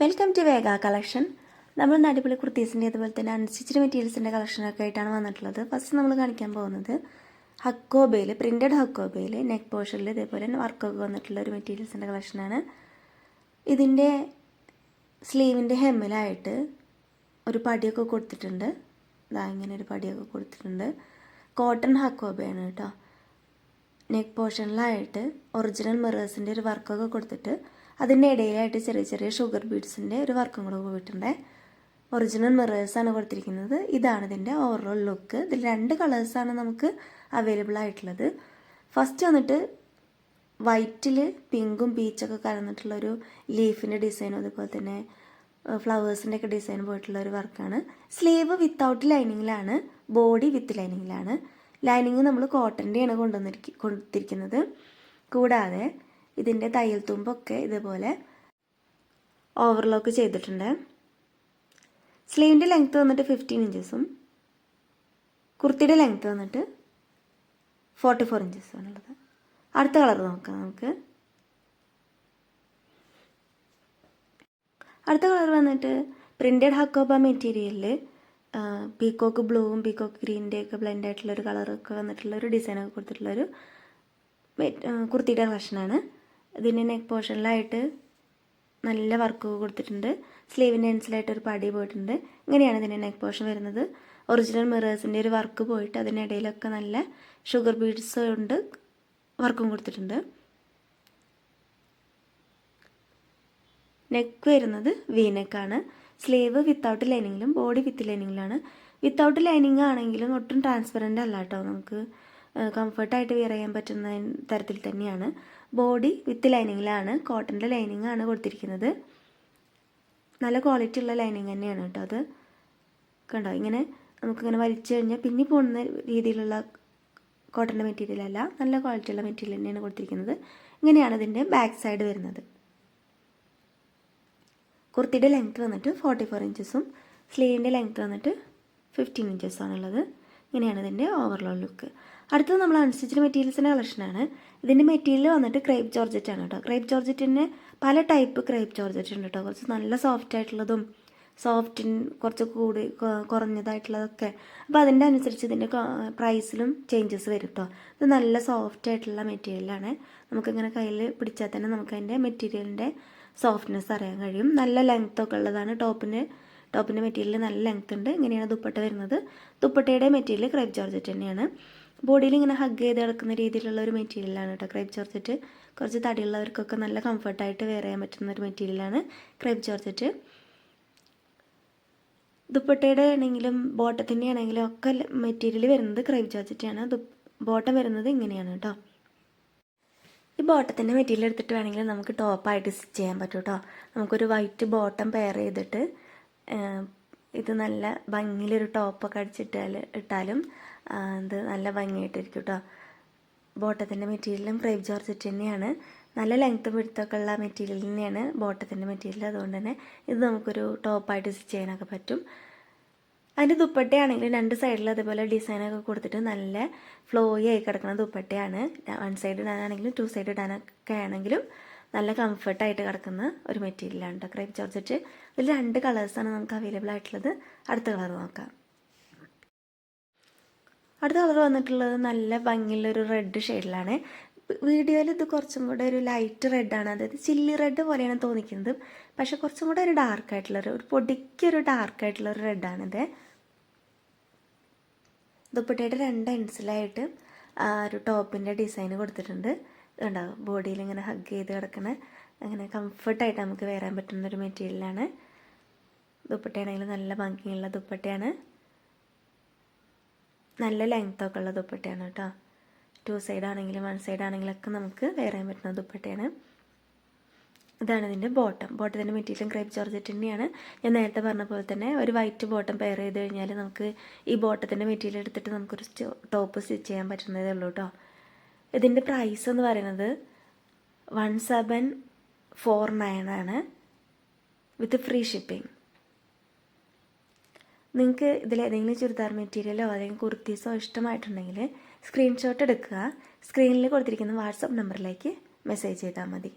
Welcome to വേഗ collection. നമ്മൾ അടിപൊളി കുർത്തീസിൻ്റെ അതുപോലെ തന്നെ അൺസ്റ്റിച്ച്ഡ് മെറ്റീരിയൽസിൻ്റെ കളക്ഷനൊക്കെ ആയിട്ടാണ് വന്നിട്ടുള്ളത്. ഫസ്റ്റ് നമ്മൾ കാണിക്കാൻ പോകുന്നത് ഹക്കോബയിൽ, പ്രിൻറ്റഡ് ഹക്കോബയിൽ നെക്ക് പോർഷനിൽ ഇതേപോലെ വർക്കൊക്കെ വന്നിട്ടുള്ള ഒരു മെറ്റീരിയൽസിൻ്റെ കളക്ഷനാണ്. ഇതിൻ്റെ സ്ലീവിൻ്റെ ഹെമ്മിലായിട്ട് ഒരു പടിയൊക്കെ കൊടുത്തിട്ടുണ്ട്. ഇതാ ഇങ്ങനെ ഒരു പടിയൊക്കെ കൊടുത്തിട്ടുണ്ട്. കോട്ടൺ ഹക്കോബയാണ് കേട്ടോ. നെക്ക് പോർഷനിലായിട്ട് ഒറിജിനൽ മിറേഴ്സിൻ്റെ ഒരു വർക്കൊക്കെ കൊടുത്തിട്ട് അതിൻ്റെ ഇടയിലായിട്ട് ചെറിയ ചെറിയ ഷുഗർ ബീഡ്സിൻ്റെ ഒരു വർക്കും കൂടെ പോയിട്ടുണ്ട്. ഒറിജിനൽ മിറേഴ്സാണ് കൊടുത്തിരിക്കുന്നത്. ഇതാണ് ഇതിൻ്റെ ഓവറോൾ ലുക്ക്. ഇതിൽ 2 കളേഴ്സാണ് നമുക്ക് അവൈലബിൾ ആയിട്ടുള്ളത്. ഫസ്റ്റ് വന്നിട്ട് വൈറ്റിൽ പിങ്കും പീച്ചൊക്കെ കലർന്നിട്ടുള്ളൊരു ലീഫിൻ്റെ ഡിസൈനും അതുപോലെ തന്നെ ഫ്ലവേഴ്സിൻ്റെ ഒക്കെ ഡിസൈൻ പോയിട്ടുള്ള ഒരു വർക്കാണ്. സ്ലീവ് വിത്തൗട്ട് ലൈനിങ്ങിലാണ്, ബോഡി വിത്ത് ലൈനിങ്ങിലാണ്. ലൈനിങ് നമ്മൾ കോട്ടൻ്റെയാണ് കൊടുത്തിരിക്കുന്നത്. കൂടാതെ ഇതിൻ്റെ തയ്യൽ തുമ്പൊക്കെ ഇതുപോലെ ഓവർലോക്ക് ചെയ്തിട്ടുണ്ട്. സ്ലീവിൻ്റെ ലെങ്ത്ത് വന്നിട്ട് 15 ഇഞ്ചസും കുർത്തിയുടെ ലെങ്ത്ത് വന്നിട്ട് 44 ഇഞ്ചസാണുള്ളത്. അടുത്ത കളർ നോക്കാം നമുക്ക്. അടുത്ത കളർ വന്നിട്ട് പ്രിൻറ്റഡ് ഹക്കോബ മെറ്റീരിയലിൽ പീക്കോക്ക് ബ്ലൂവും പീക്കോക്ക് ഗ്രീനിൻ്റെ ഒക്കെ ബ്ലെൻഡ് ആയിട്ടുള്ളൊരു കളറൊക്കെ വന്നിട്ടുള്ളൊരു ഡിസൈനൊക്കെ കൊടുത്തിട്ടുള്ളൊരു കുർത്തിയുടെ കളക്ഷനാണ്. ഇതിൻ്റെ നെക്ക് പോർഷനിലായിട്ട് നല്ല വർക്ക് കൊടുത്തിട്ടുണ്ട്. സ്ലീവിൻ്റെ എൻസിലായിട്ട് ഒരു പടി പോയിട്ടുണ്ട്. ഇങ്ങനെയാണ് ഇതിൻ്റെ നെക്ക് പോർഷൻ വരുന്നത്. ഒറിജിനൽ മിറേഴ്സിൻ്റെ ഒരു വർക്ക് പോയിട്ട് അതിനിടയിലൊക്കെ നല്ല ഷുഗർ ബീഡ്സ് കൊണ്ട് വർക്കും കൊടുത്തിട്ടുണ്ട്. നെക്ക് വരുന്നത് വി നെക്കാണ്. സ്ലീവ് വിത്തൗട്ട് ലൈനിങ്ങിലും ബോഡി വിത്ത് ലൈനിങ്ങിലാണ്. വിത്തൗട്ട് ലൈനിങ് ആണെങ്കിലും ഒട്ടും ട്രാൻസ്പെറൻ്റ് അല്ല കേട്ടോ. നമുക്ക് കംഫർട്ടായിട്ട് വെയർ ചെയ്യാൻ പറ്റുന്ന തരത്തിൽ തന്നെയാണ്. ബോഡി വിത്ത് ലൈനിങ്ങിലാണ്, കോട്ടൻ്റെ ലൈനിങ് ആണ് കൊടുത്തിരിക്കുന്നത്. നല്ല ക്വാളിറ്റി ഉള്ള ലൈനിങ് തന്നെയാണ് കേട്ടോ. അത് കണ്ടോ, ഇങ്ങനെ നമുക്കിങ്ങനെ വലിച്ചു കഴിഞ്ഞാൽ പിന്നെ പോകുന്ന രീതിയിലുള്ള കോട്ടൻ്റെ മെറ്റീരിയൽ അല്ല, നല്ല ക്വാളിറ്റി ഉള്ള മെറ്റീരിയൽ തന്നെയാണ് കൊടുത്തിരിക്കുന്നത്. ഇങ്ങനെയാണ് ഇതിൻ്റെ ബാക്ക് സൈഡ് വരുന്നത്. കുർത്തിയുടെ ലെങ്ത്ത് വന്നിട്ട് 44 ഇഞ്ചസും സ്ലീവിൻ്റെ ലെങ്ത്ത് വന്നിട്ട് 15 ഇഞ്ചസാണുള്ളത്. ഇങ്ങനെയാണ് ഇതിൻ്റെ ഓവറോൾ ലുക്ക്. അടുത്തത് നമ്മൾ അൺസ്റ്റിച്ച്ഡ് മെറ്റീരിയൽസിൻ്റെ കളക്ഷനാണ്. ഇതിൻ്റെ മെറ്റീരിയൽ വന്നിട്ട് ക്രേപ്പ് ജോർജറ്റ് ആണ് കേട്ടോ. ക്രേപ്പ് ജോർജറ്റിന് പല ടൈപ്പ് ക്രേപ്പ് ജോർജറ്റ് ഉണ്ട് കേട്ടോ. കുറച്ച് നല്ല സോഫ്റ്റ് ആയിട്ടുള്ളതും കുറച്ച് കുറഞ്ഞതായിട്ടുള്ളതൊക്കെ. അപ്പോൾ അതിൻ്റെ അനുസരിച്ച് ഇതിൻ്റെ പ്രൈസിലും ചേഞ്ചസ് വരും കേട്ടോ. ഇത് നല്ല സോഫ്റ്റ് ആയിട്ടുള്ള മെറ്റീരിയലാണ്. നമുക്കിങ്ങനെ കയ്യിൽ പിടിച്ചാൽ തന്നെ നമുക്ക് അതിൻ്റെ മെറ്റീരിയലിൻ്റെ സോഫ്റ്റ്നെസ് അറിയാൻ കഴിയും. നല്ല ലെങ്ത്തൊക്കെ ഉള്ളതാണ്. ടോപ്പിൻ്റെ മെറ്റീരിയൽ നല്ല ലെങ്ത് ഉണ്ട്. ഇങ്ങനെയാണ് ദുപ്പട്ട വരുന്നത്. ദുപ്പട്ടയുടെ മെറ്റീരിയൽ ക്രേപ്പ് ജോർജറ്റ് തന്നെയാണ്. ബോഡിയിൽ ഇങ്ങനെ ഹഗ് ചെയ്ത് കിടക്കുന്ന രീതിയിലുള്ള ഒരു മെറ്റീരിയലാണ് കേട്ടോ ക്രേപ്പ് ജോർജറ്റ്. കുറച്ച് തടിയുള്ളവർക്കൊക്കെ നല്ല കംഫർട്ടായിട്ട് വെയർ ചെയ്യാൻ പറ്റുന്ന ഒരു മെറ്റീരിയലാണ് ക്രേപ്പ് ജോർജറ്റ്. ദുപ്പട്ടയുടെ ആണെങ്കിലും ബോട്ടത്തിൻ്റെ ആണെങ്കിലും ഒക്കെ മെറ്റീരിയൽ വരുന്നത് ക്രേപ്പ് ജോർജറ്റാണ്. ബോട്ടം വരുന്നത് ഇങ്ങനെയാണ് കേട്ടോ. ഈ ബോട്ടത്തിൻ്റെ മെറ്റീരിയൽ എടുത്തിട്ട് വേണമെങ്കിൽ നമുക്ക് ടോപ്പായിട്ട് സ്റ്റിച്ച് ചെയ്യാൻ പറ്റും കേട്ടോ. നമുക്കൊരു വൈറ്റ് ബോട്ടം പെയർ ചെയ്തിട്ട് ഇത് നല്ല ഭംഗിയിലൊരു ടോപ്പൊക്കെ ഇട്ടാലും ഇത് നല്ല ഭംഗിയായിട്ടിരിക്കും കേട്ടോ. ബോട്ടത്തിൻ്റെ മെറ്റീരിയലും ക്രേപ്പ് ജോർജറ്റ് തന്നെയാണ്. നല്ല ലെങ്ത്തും വിടുത്തൊക്കെ ഉള്ള മെറ്റീരിയൽ തന്നെയാണ് ബോട്ടത്തിൻ്റെ മെറ്റീരിയൽ. അതുകൊണ്ട് തന്നെ ഇത് നമുക്കൊരു ടോപ്പായിട്ട് സ്റ്റിച്ച് ചെയ്യാനൊക്കെ പറ്റും. അതിൻ്റെ ദുപ്പട്ടയാണെങ്കിൽ 2 സൈഡിൽ അതേപോലെ ഡിസൈനൊക്കെ കൊടുത്തിട്ട് നല്ല ഫ്ലോയി ആയി കിടക്കുന്ന ദുപ്പട്ടയാണ്. 1 സൈഡ് ഇടാനാണെങ്കിലും 2 സൈഡ് ഇടാനൊക്കെ ആണെങ്കിലും നല്ല കംഫർട്ടായിട്ട് കിടക്കുന്ന ഒരു മെറ്റീരിയലാണ് കേട്ടോ ക്രേപ്പ് ജോർജറ്റ്. ഇതിൽ 2 കളേഴ്സാണ് നമുക്ക് അവൈലബിൾ ആയിട്ടുള്ളത്. അടുത്ത കളർ നോക്കാം. അടുത്ത കളർ വന്നിട്ടുള്ളത് നല്ല ഭംഗിയുള്ളൊരു റെഡ് ഷെയ്ഡിലാണ്. വീഡിയോയിൽ ഇത് കുറച്ചും കൂടെ ഒരു ലൈറ്റ് റെഡാണ്, അതായത് ചില്ലി റെഡ് പോലെയാണ് തോന്നിക്കുന്നത്. പക്ഷെ കുറച്ചും കൂടെ ഒരു ഡാർക്കായിട്ടുള്ളൊരു പൊടിക്കൊരു ഡാർക്കായിട്ടുള്ളൊരു റെഡാണിത്. ദുപ്പട്ടയുടെ 2 എൻസിലായിട്ട് ഒരു ടോപ്പിൻ്റെ ഡിസൈൻ കൊടുത്തിട്ടുണ്ട്. ഇതുണ്ടാവും ബോഡിയിൽ ഇങ്ങനെ ഹഗ് ചെയ്ത് കിടക്കണ അങ്ങനെ കംഫർട്ടായിട്ട് നമുക്ക് വെയർ ചെയ്യാൻ പറ്റുന്നൊരു മെറ്റീരിയലാണ്. ദുപ്പട്ടയാണെങ്കിൽ നല്ല ഭംഗിയുള്ള ദുപ്പട്ടയാണ്. നല്ല ലെങ്ത്തൊക്കെ ഉള്ള ദുപ്പട്ടയാണ് കേട്ടോ. 2 സൈഡ് ആണെങ്കിലും 1 സൈഡ് ആണെങ്കിലൊക്കെ നമുക്ക് വെയർ ചെയ്യാൻ പറ്റുന്ന ദുപ്പട്ടയാണ്. ഇതാണ് ഇതിൻ്റെ ബോട്ടത്തിൻ്റെ മെറ്റീരിയലും ക്രേപ്പ് ജോർജറ്റ് തന്നെയാണ്. ഞാൻ നേരത്തെ പറഞ്ഞ പോലെ തന്നെ ഒരു വൈറ്റ് ബോട്ടം പെയർ ചെയ്ത് കഴിഞ്ഞാൽ നമുക്ക് ഈ ബോട്ടത്തിൻ്റെ മെറ്റീരിയൽ എടുത്തിട്ട് നമുക്കൊരു ടോപ്പ് സ്റ്റിച്ച് ചെയ്യാൻ പറ്റുന്നതേ ഉള്ളൂ കേട്ടോ. ഇതിൻ്റെ പ്രൈസ് എന്ന് പറയുന്നത് 1749 ആണ് വിത്ത് ഫ്രീ ഷിപ്പിംഗ്. നിങ്ങൾക്ക് ഇതിലേതെങ്കിലും ചുരിദാർ മെറ്റീരിയലോ അല്ലെങ്കിൽ കുർത്തീസോ ഇഷ്ടമായിട്ടുണ്ടെങ്കിൽ സ്ക്രീൻഷോട്ട് എടുക്കുക. സ്ക്രീനിൽ കൊടുത്തിരിക്കുന്ന വാട്സപ്പ് നമ്പറിലേക്ക് മെസ്സേജ് ചെയ്താൽ മതി.